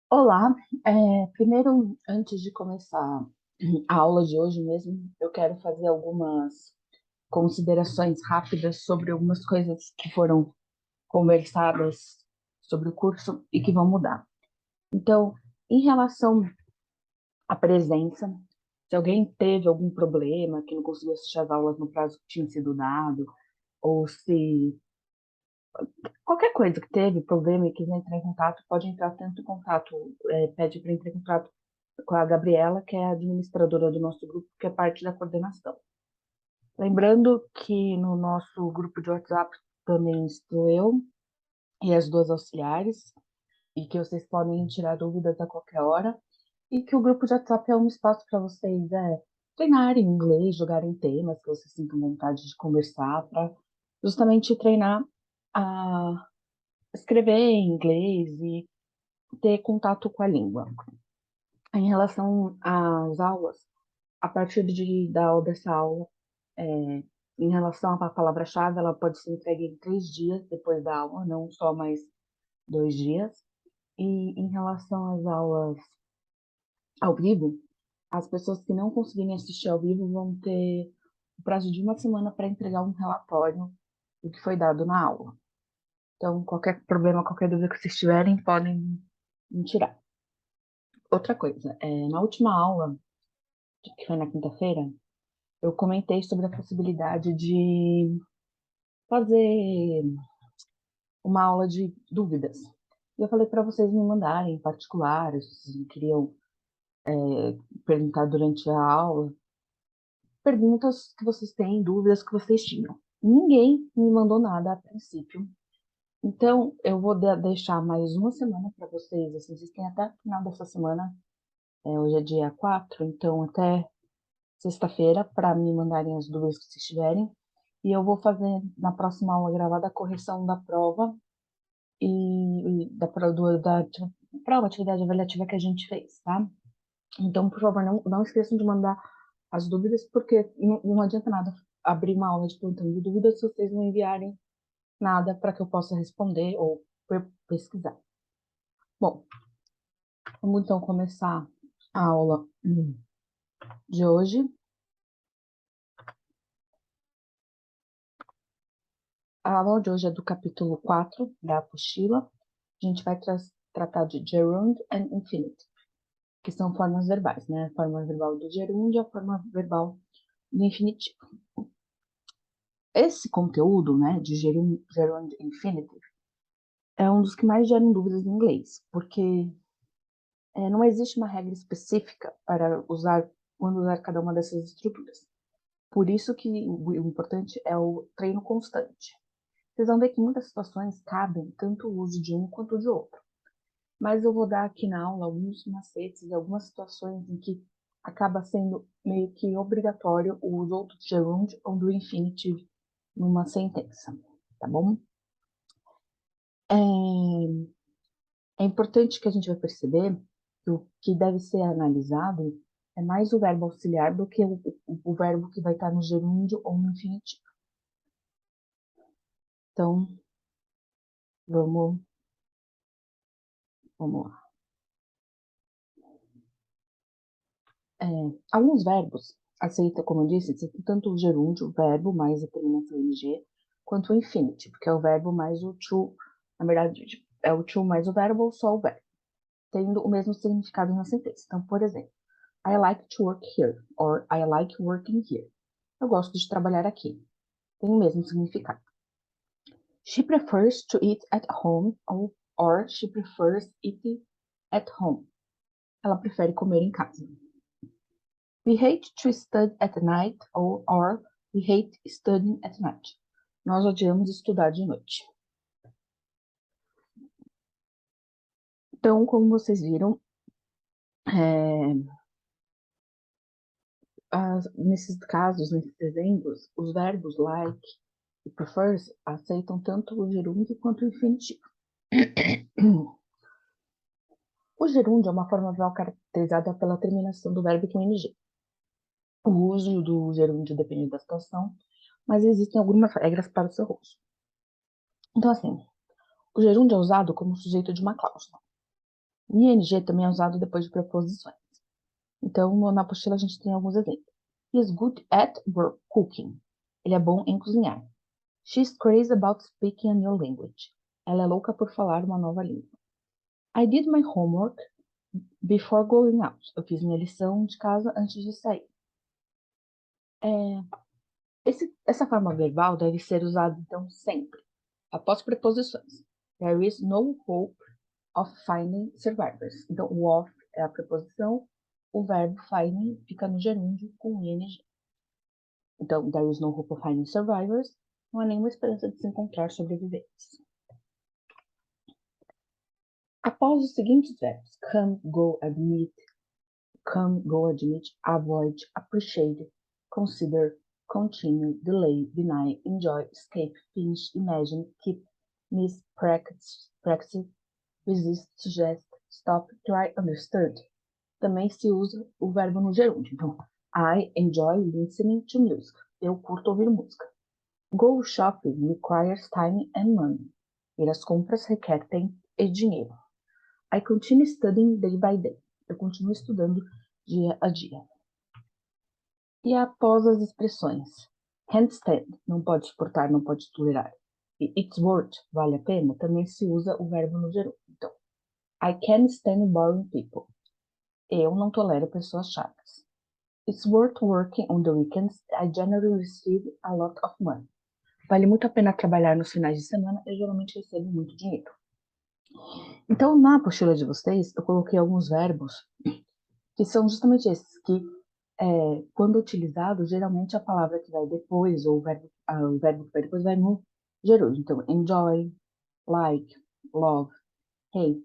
Olá, primeiro, antes de começar a aula de hoje mesmo, eu quero fazer algumas considerações rápidas sobre algumas coisas que foram conversadas sobre o curso e que vão mudar. Então, em relação à presença, se alguém teve algum problema, que não conseguiu assistir às aulas no prazo que tinha sido dado, ou se qualquer coisa que teve problema e quiser entrar em contato, pode entrar tanto em contato, pede para entrar em contato com a Gabriela, que é a administradora do nosso grupo, que é parte da coordenação. Lembrando que no nosso grupo de WhatsApp também estou eu e as duas auxiliares, e que vocês podem tirar dúvidas a qualquer hora, e que o grupo de WhatsApp é um espaço para vocês treinarem inglês, jogarem temas que vocês sintam vontade de conversar, para justamente treinar a escrever em inglês e ter contato com a língua. Em relação às aulas, a partir dessa aula, é, em relação à palavra-chave, ela pode ser entregue em 3 dias depois da aula, não só mais 2 dias. E em relação às aulas ao vivo, as pessoas que não conseguirem assistir ao vivo vão ter o prazo de uma semana para entregar um relatório do que foi dado na aula. Então, qualquer problema, qualquer dúvida que vocês tiverem, podem me tirar. Outra coisa, na última aula, que foi na quinta-feira, eu comentei sobre a possibilidade de fazer uma aula de dúvidas. E eu falei para vocês me mandarem em particular, se vocês queriam perguntar durante a aula, perguntas que vocês têm, dúvidas que vocês tinham. Ninguém me mandou nada a princípio. Então, eu vou deixar mais uma semana para vocês. Assim, vocês têm até o final dessa semana. Hoje é dia 4, então até sexta-feira para me mandarem as dúvidas que vocês tiverem. E eu vou fazer na próxima aula gravada a correção da prova e da prova, atividade avaliativa que a gente fez, tá? Então, por favor, não esqueçam de mandar as dúvidas, porque não adianta nada abrir uma aula de plantão de dúvidas se vocês não enviarem nada para que eu possa responder ou pesquisar. Bom, vamos então começar a aula de hoje. A aula de hoje é do capítulo 4 da apostila. A gente vai tratar de gerund and infinitive, que são formas verbais, né? A forma verbal do gerúndio e a forma verbal do infinitivo. Esse conteúdo, né, de gerund infinitive, é um dos que mais geram dúvidas em inglês, porque não existe uma regra específica para quando usar cada uma dessas estruturas. Por isso que o importante é o treino constante. Vocês vão ver que em muitas situações cabem tanto o uso de um quanto de outro. Mas eu vou dar aqui na aula alguns macetes, algumas situações em que acaba sendo meio que obrigatório o uso do gerund ou do infinitive numa sentença, tá bom? É importante que a gente vai perceber que o que deve ser analisado é mais o verbo auxiliar do que o verbo que vai estar no gerúndio ou no infinitivo. Então, vamos, vamos lá. Alguns verbos aceitam, como eu disse, tanto o gerúndio, o verbo mais a terminação ing, quanto o infinitive, que é o verbo mais o to, na verdade, é o to mais o verbo ou só o verbo, tendo o mesmo significado na sentença. Então, por exemplo, I like to work here, or I like working here. Eu gosto de trabalhar aqui. Tem o mesmo significado. She prefers to eat at home, or she prefers eating at home. Ela prefere comer em casa. We hate to study at night, or we hate studying at night. Nós odiamos estudar de noite. Então, como vocês viram, nesses casos, nesses exemplos, os verbos like e prefers aceitam tanto o gerúndio quanto o infinitivo. O gerúndio é uma forma verbal caracterizada pela terminação do verbo com ing. O uso do gerúndio depende da situação, mas existem algumas regras para o seu uso. Então, assim, o gerúndio é usado como sujeito de uma cláusula. O ing também é usado depois de preposições. Então, na apostila a gente tem alguns exemplos. He is good at cooking. Ele é bom em cozinhar. She's crazy about speaking a new language. Ela é louca por falar uma nova língua. I did my homework before going out. Eu fiz minha lição de casa antes de sair. Essa forma verbal deve ser usada, então, sempre, após preposições. There is no hope of finding survivors. Então, o of é a preposição, o verbo finding fica no gerúndio com ing. Então, there is no hope of finding survivors. Não há nenhuma esperança de se encontrar sobreviventes. Após os seguintes verbos, come, go, admit, avoid, appreciate, consider, continue, delay, deny, enjoy, escape, finish, imagine, keep, miss, practice, resist, suggest, stop, try, understood. Também se usa o verbo no gerúndio. Então, I enjoy listening to music. Eu curto ouvir música. Go shopping requires time and money. Ir às compras requer tempo e dinheiro. I continue studying day by day. Eu continuo estudando dia a dia. E após as expressões can't stand, não pode suportar, não pode tolerar, e it's worth, vale a pena, também se usa o verbo no gerúndio. Então, I can't stand boring people. Eu não tolero pessoas chatas. It's worth working on the weekends. I generally receive a lot of money. Vale muito a pena trabalhar nos finais de semana. Eu geralmente recebo muito dinheiro. Então, na apostila de vocês, eu coloquei alguns verbos que são justamente esses, que quando utilizado, geralmente a palavra que vai depois, ou o verbo que vai depois, vai no gerúndio. Então, enjoy, like, love, hate,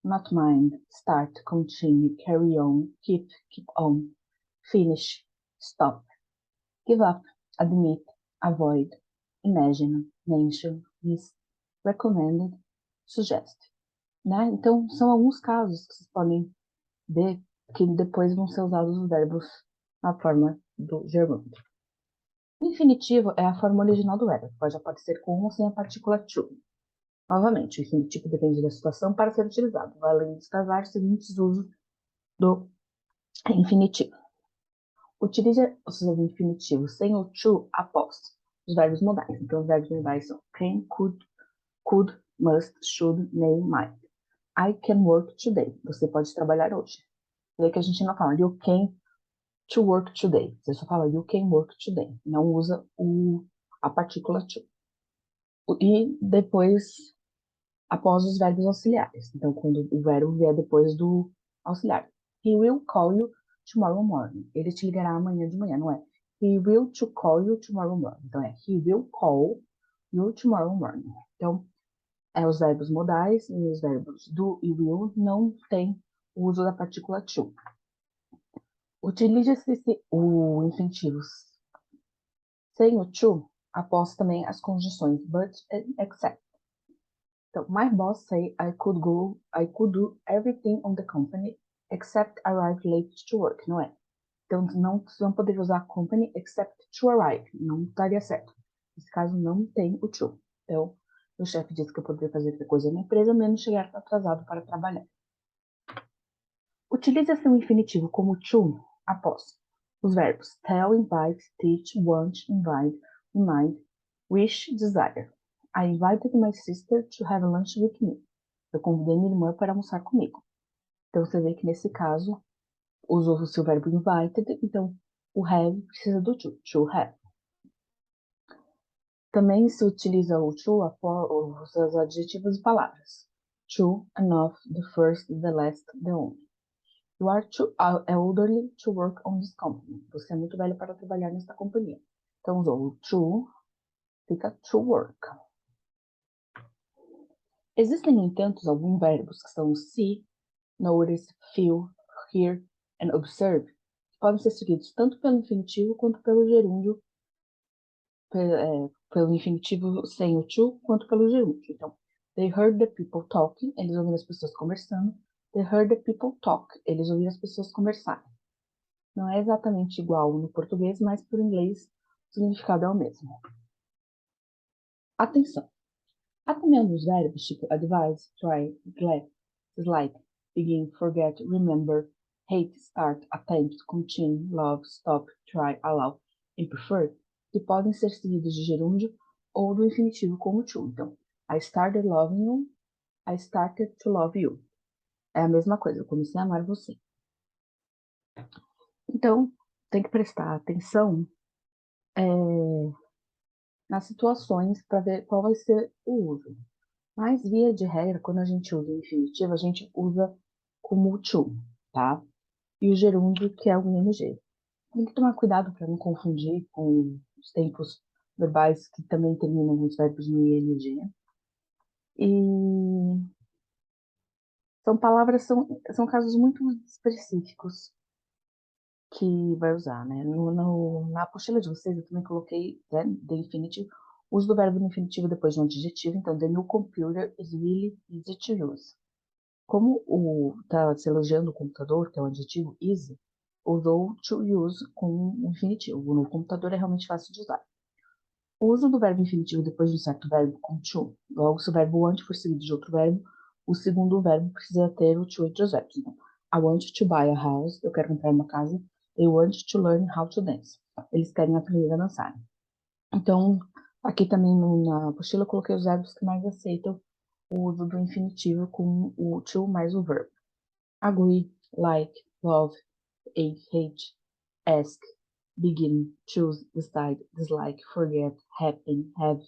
not mind, start, continue, carry on, keep on, finish, stop, give up, admit, avoid, imagine, mention, miss, recommended, suggest. Né? Então, são alguns casos que vocês podem ver que depois vão ser usados os verbos na forma do gerúndio. O infinitivo é a forma original do verbo, pode aparecer com ou sem a partícula to. Novamente, o infinitivo depende da situação para ser utilizado. Valem destacar os seguintes usos do infinitivo. Utilize os infinitivos sem o to após os verbos modais. Então, os verbos modais são can, could, must, should, may, might. I can work today. Você pode trabalhar hoje. E aí que a gente não fala you can to work today. Você só fala you can work today. Não usa a partícula to. E depois, após os verbos auxiliares. Então, quando o verbo vier depois do auxiliar. He will call you tomorrow morning. Ele te ligará amanhã de manhã, não é? He will to call you tomorrow morning. Então, he will call you tomorrow morning. Então, os verbos modais e os verbos do e will não tem o uso da partícula to. Utilize-se o infinitivo sem o to após também as conjunções but and except. Então, my boss say I could do everything on the company except arrive late to work, não é? Então, não poderia usar company except to arrive, não estaria certo. Nesse caso, não tem o to. Então, o chefe disse que eu poderia fazer qualquer coisa na empresa, menos chegar atrasado para trabalhar. Utiliza-se o infinitivo como to após os verbos tell, invite, teach, want, invite, remind, wish, desire. I invited my sister to have lunch with me. Eu convidei minha irmã para almoçar comigo. Então, você vê que nesse caso, usou-se o verbo invited, então o have precisa do to have. Também se utiliza o to após os adjetivos e palavras. To, enough, the first, the last, the only. You are too elderly to work on this company. Você é muito velho para trabalhar nesta companhia. Então, usou o to, fica to work. Existem, no entanto, alguns verbos que são see, notice, feel, hear and observe, que podem ser seguidos tanto pelo infinitivo quanto pelo gerúndio, pelo infinitivo sem o to, quanto pelo gerúndio. Então, they heard the people talking, eles ouviram as pessoas conversando. They heard the people talk, eles ouviram as pessoas conversarem. Não é exatamente igual no português, mas para o inglês o significado é o mesmo. Atenção! Há também alguns verbos, tipo advise, try, glad, dislike, begin, forget, remember, hate, start, attempt, continue, love, stop, try, allow e prefer, que podem ser seguidos de gerúndio ou do infinitivo como to. Então, I started loving you, I started to love you. É a mesma coisa, eu comecei a amar você. Então, tem que prestar atenção nas situações para ver qual vai ser o uso. Mas, via de regra, quando a gente usa o infinitivo, a gente usa como to, tá? E o gerúndio, que é o ing. Tem que tomar cuidado para não confundir com os tempos verbais que também terminam os verbos no ing. E são palavras, são casos muito específicos que vai usar, né? Na apostila de vocês, eu também coloquei, né, the infinitive, uso do verbo no infinitivo depois de um adjetivo. Então, the new computer is really easy to use. Como tá se elogiando o computador, que é o adjetivo easy, usou to use com o infinitivo. No computador é realmente fácil de usar. O uso do verbo infinitivo depois de um certo verbo com to. Logo, se o verbo want for seguido de outro verbo, o segundo verbo precisa ter o to entre os verbos. Então, I want to buy a house. Eu quero comprar uma casa. They want to learn how to dance. Eles querem aprender a dançar. Então, aqui também na apostila eu coloquei os verbos que mais aceitam o uso do infinitivo com o to mais o verbo. Agree, like, love, hate, ask, begin, choose, decide, dislike, forget, happen, have,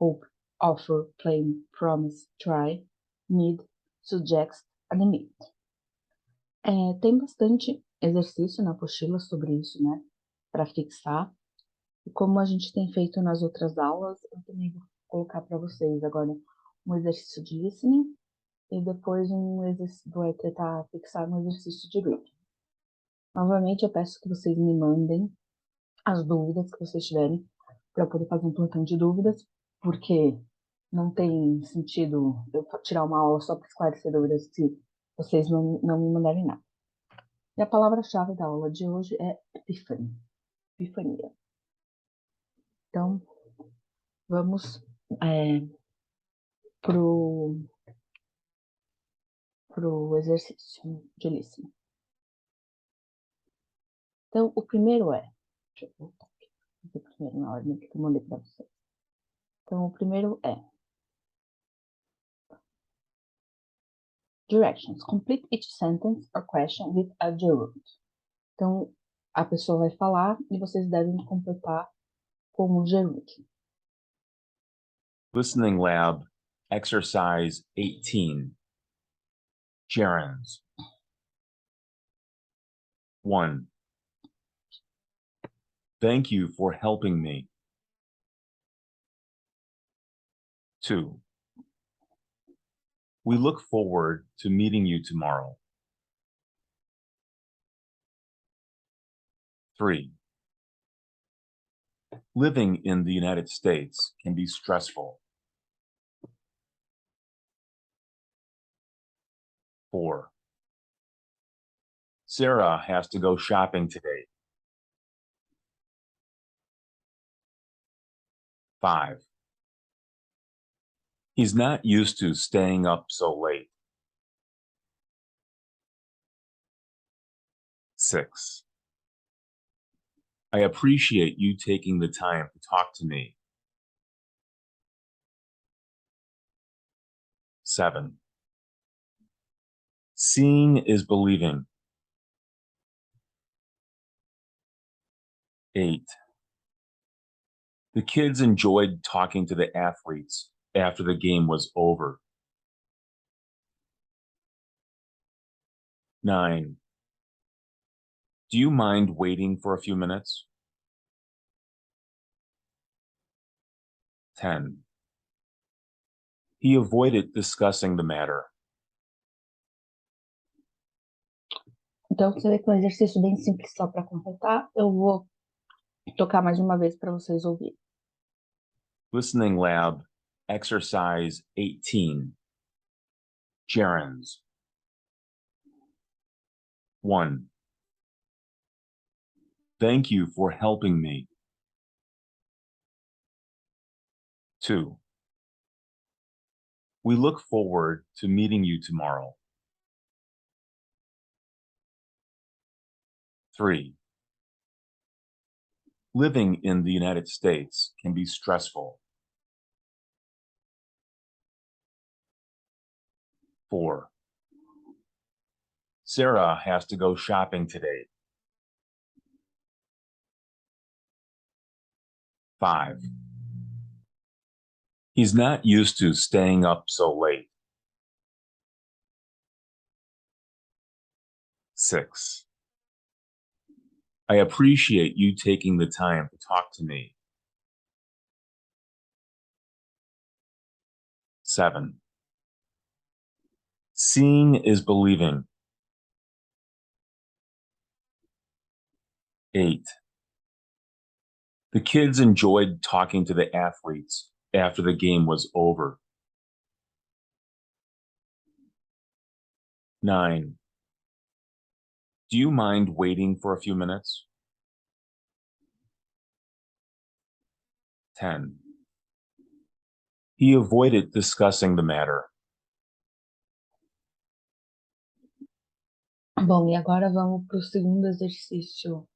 hope, offer, claim, promise, try, need, suggest, admit. Tem bastante exercício na apostila sobre isso, né? Para fixar. E como a gente tem feito nas outras aulas, eu também vou colocar para vocês agora um exercício de listening e depois um exercício, vou tentar fixar um exercício de reading. Novamente, eu peço que vocês me mandem as dúvidas que vocês tiverem para eu poder fazer um plantão de dúvidas, porque não tem sentido eu tirar uma aula só para esclarecer dúvidas se vocês não me mandarem nada. E a palavra-chave da aula de hoje é epiphany, epifania. Então, vamos pro exercício de listening. Então, o primeiro é, deixa eu voltar aqui, o primeiro na ordem que eu mandei para vocês. Então, o primeiro é directions. Complete each sentence or question with a gerund. Então, a pessoa vai falar e vocês devem completar com o gerund. Listening Lab, Exercise 18. Gerunds. 1. Thank you for helping me. 2. We look forward to meeting you tomorrow. 3. Living in the United States can be stressful. 4. Sarah has to go shopping today. 5. He's not used to staying up so late. 6. I appreciate you taking the time to talk to me. 7. Seeing is believing. 8. The kids enjoyed talking to the athletes after the game was over. 9. Do you mind waiting for a few minutes? 10. He avoided discussing the matter. Então, você vê que é um exercício bem simples só para completar. Eu vou tocar mais uma vez para vocês ouvirem. Listening Lab, Exercise 18. Gerunds. 1. Thank you for helping me. 2. We look forward to meeting you tomorrow. 3. Living in the United States can be stressful. 4. Sarah has to go shopping today. 5. He's not used to staying up so late. 6. I appreciate you taking the time to talk to me. 7. Seeing is believing. 8. The kids enjoyed talking to the athletes after the game was over. 9. Do you mind waiting for a few minutes? 10. He avoided discussing the matter. Bom, e agora vamos para o segundo exercício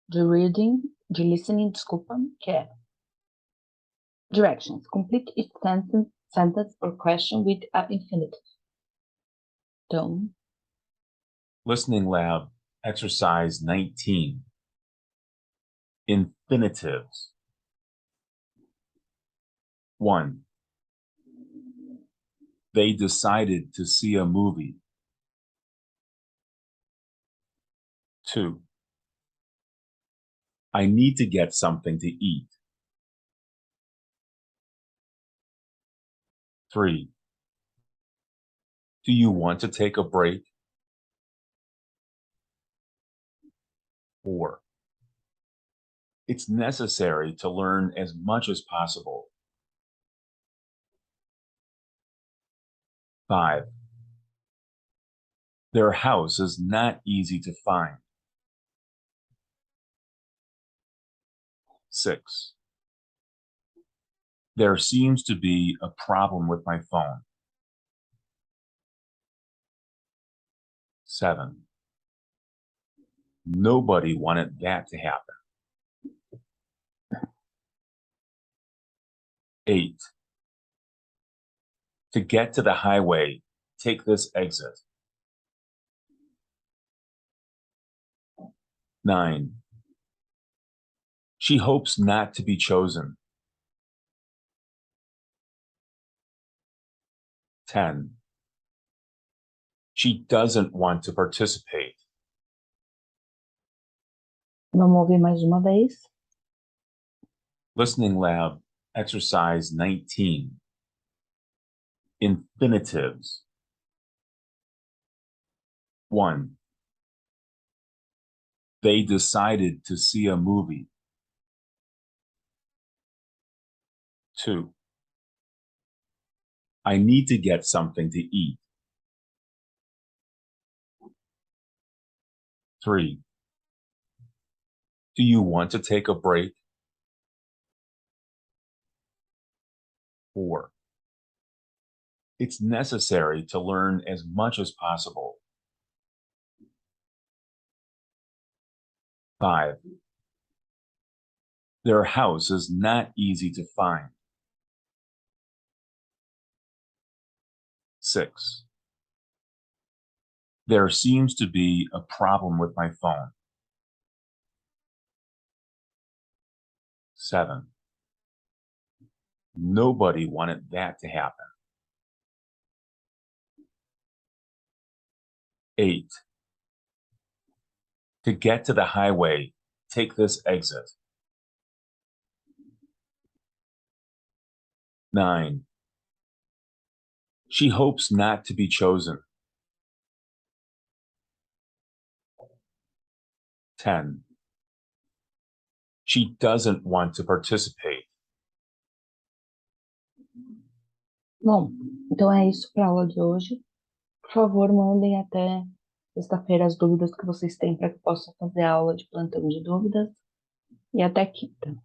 de reading, de listening, desculpa, que é directions. Complete each sentence or question with an infinitive. Então, Listening lab, exercise 19. Infinitives. 1. They decided to see a movie. 2. I need to get something to eat. 3. Do you want to take a break? 4. It's necessary to learn as much as possible. 5. Their house is not easy to find. 6. There seems to be a problem with my phone. 7. Nobody wanted that to happen. 8. To get to the highway, take this exit. 9. She hopes not to be chosen. 10. She doesn't want to participate. vamos ouvir mais uma vez. Listening lab, exercise 19. Infinitives. 1. They decided to see a movie. 2. I need to get something to eat. 3. Do you want to take a break? 4. It's necessary to learn as much as possible. 5. Their house is not easy to find. 6. There seems to be a problem with my phone. 7. Nobody wanted that to happen. 8. To get to the highway, take this exit. 9. She hopes not to be chosen. 10. She doesn't want to participate. Bom, então é isso para a aula de hoje. Por favor, mandem até sexta-feira as dúvidas que vocês têm para que eu possa fazer a aula de plantão de dúvidas. E até quinta.